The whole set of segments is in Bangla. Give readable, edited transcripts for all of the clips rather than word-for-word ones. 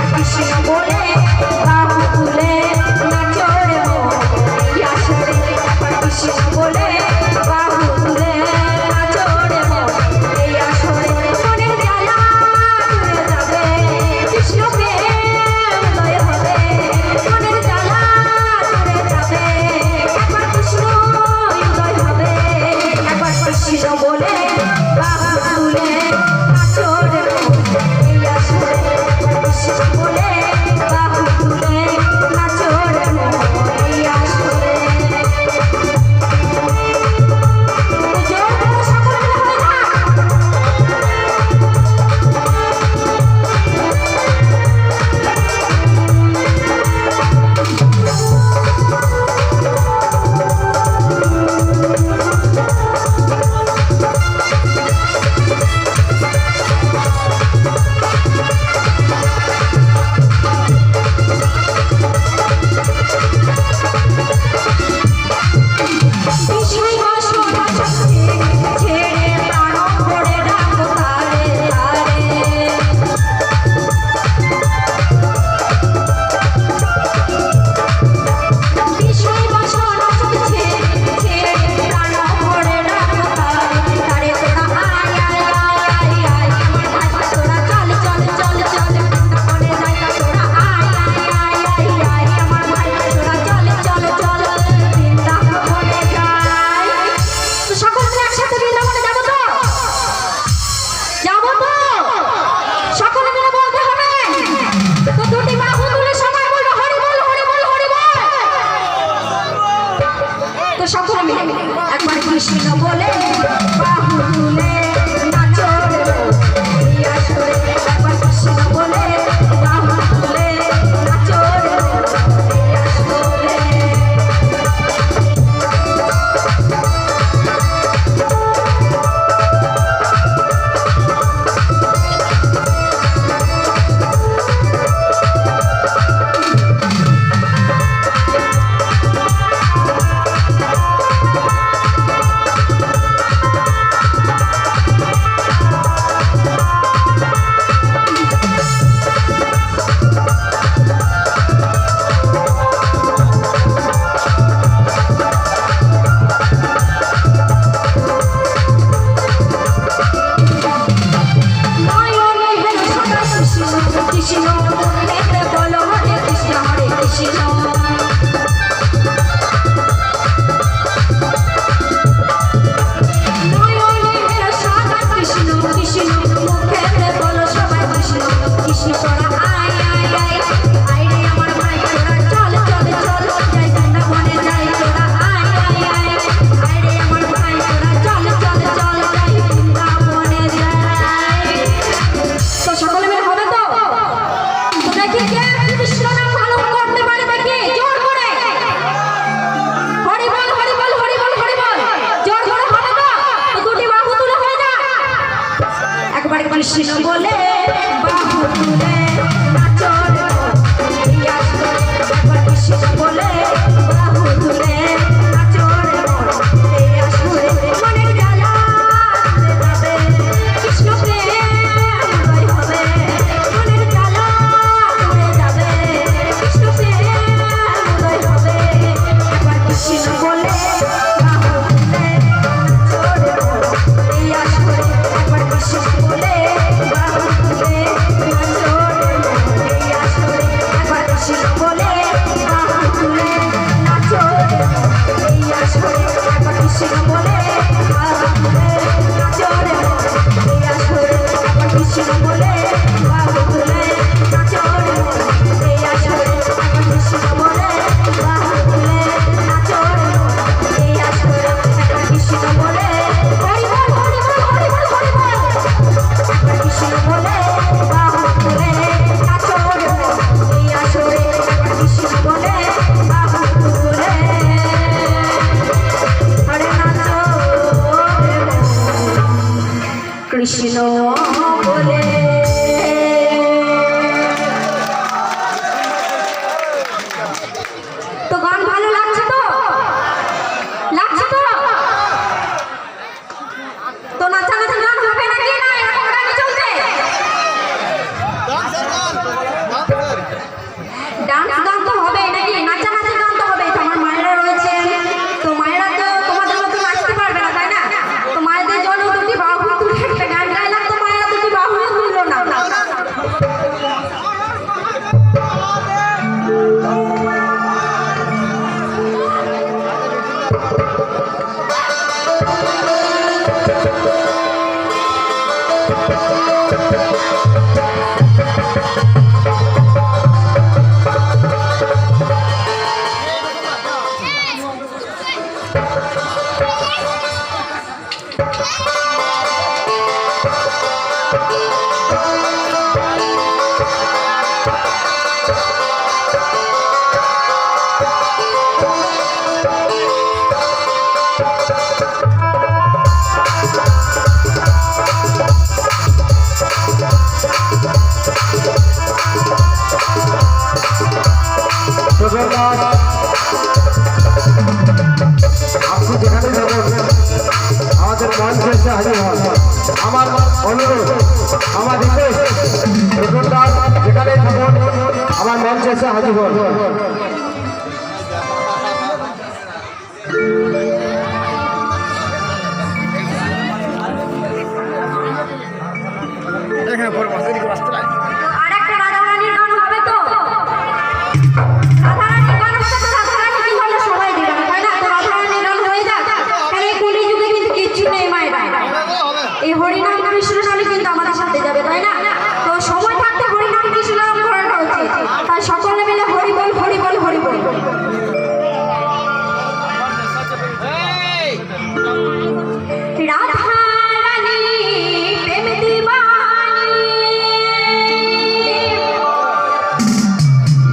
কৃষ্ণ বলে বাহু তুলে নাচো রে এই আসরে একবার কৃষ্ণ বলে বাহু তুলে নাচো রে এই আসরে কৃষ্ণ বলে বাহু তুলে নাচো রে এই আসরে একবার কৃষ্ণ বলে বাহু তুলে নাচো রে এই আসরে মনের জ্বালা যাবে কৃষ্ণ প্রেম উদয় হবে মনের জ্বালা উড়ে যাবে কৃষ্ণ প্রেম উদয় হবে একবার কৃষ্ণ বলে বাহু তুলে নাচো রে এই আসরে একবার কৃষ্ণ বলে বাহু তুলে নাচো কৃষ্ণ বলে। তো গান ভালো লাগছে তো? লাগছে তো? তো নাচানাচি গান হবে নাকি না এরকম গানই চলবে? ডান্স গান তো হবে নাকি? নাচানাচি গান তো হবে। আমার মায়েরা রয়েছে, তো মায়েরা তো তোমাদের মতো নাচতে পারবে না, তাই না? তো মায়েদের জন্য দুটি বাহু তুলে একটা গান গাইলাম, তো মায়েরা দুটি বাহু তুললো না। আপনি যেখানে যাবেন আমাদের মঞ্চ এসে হাজির হন। আমার অনুরোধ, আমার রিকোয়েস্ট, যেখানে থাকুন আমার মঞ্চ এসে হাজির হন। আরেকটা রাধারানীর গান হবে তো? রাধারানীর গান হবে তো? রাধারানী কি হলো সবাই দিবে না, তাই না? তো রাধারানীর গান হয়ে যাক। কারণ এই কলিযুগে কিন্তু কিচ্ছু নেই মায়েরা, এই হরিনাম কৃষ্ণ নামে কিন্তু আমাদের সাথে যাবে, তাই না? তো সময় থাকতে হরিনাম কৃষ্ণ নাম করাটা উচিত। তাই সকলে মিলে হরি বল হরি বল হরি বল। রাধারানী প্রেম দিবানী,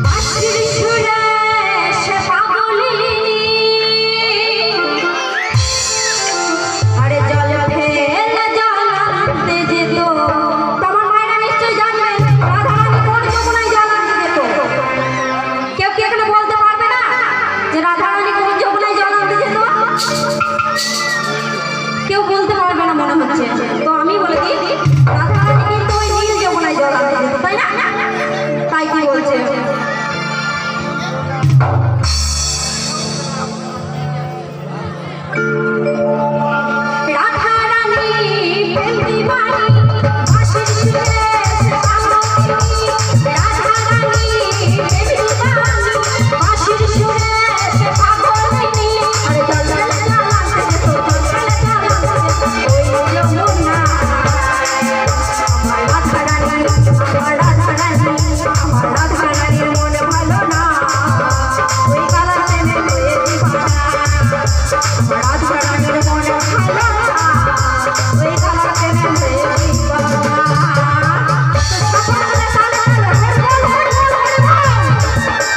বাঁশির সুরে সে পাগলিনী, আরে জল ফেলে জল আনতে যেত। তোমার মায়েরা নিশ্চয়ই জানবেন রাধারানী কোন যমুনায় জল আনতে যেত। কেউ কি এখানে বলতে পারবে না যে রাধারানী কোন যমুনায় জল আনতে যেত? কেউ বলতে পারবে না মনে হচ্ছে। তো আমি বলে দিই, রাধারানী কিন্তু ওই নীল যমুনায় জল আনতে যেত, তাই না? তাই কি বলছে? রাধারানী প্রেম দিবানী, বাঁশির সুরে সে পাগলিনী। রাধারানী প্রেম দিবানী, বাঁশির সুরে সে পাগলিনী। আরে জল ফেলে জল আনতে যেত, জল ফেলে জল আনতে যেত ওই যমুনায়। আমার রাধারানী, আমার রাধারানী, আমার রাধারানীর মন ভালো না, ওই কালা প্রেমে হয়ে দিবানা। আমার রাধারানীর মন ভালো না, ওই কালা প্রেমে হয়ে দিবানা। তো সকলে তালে তালে হরি বল হরি বল হরি বল।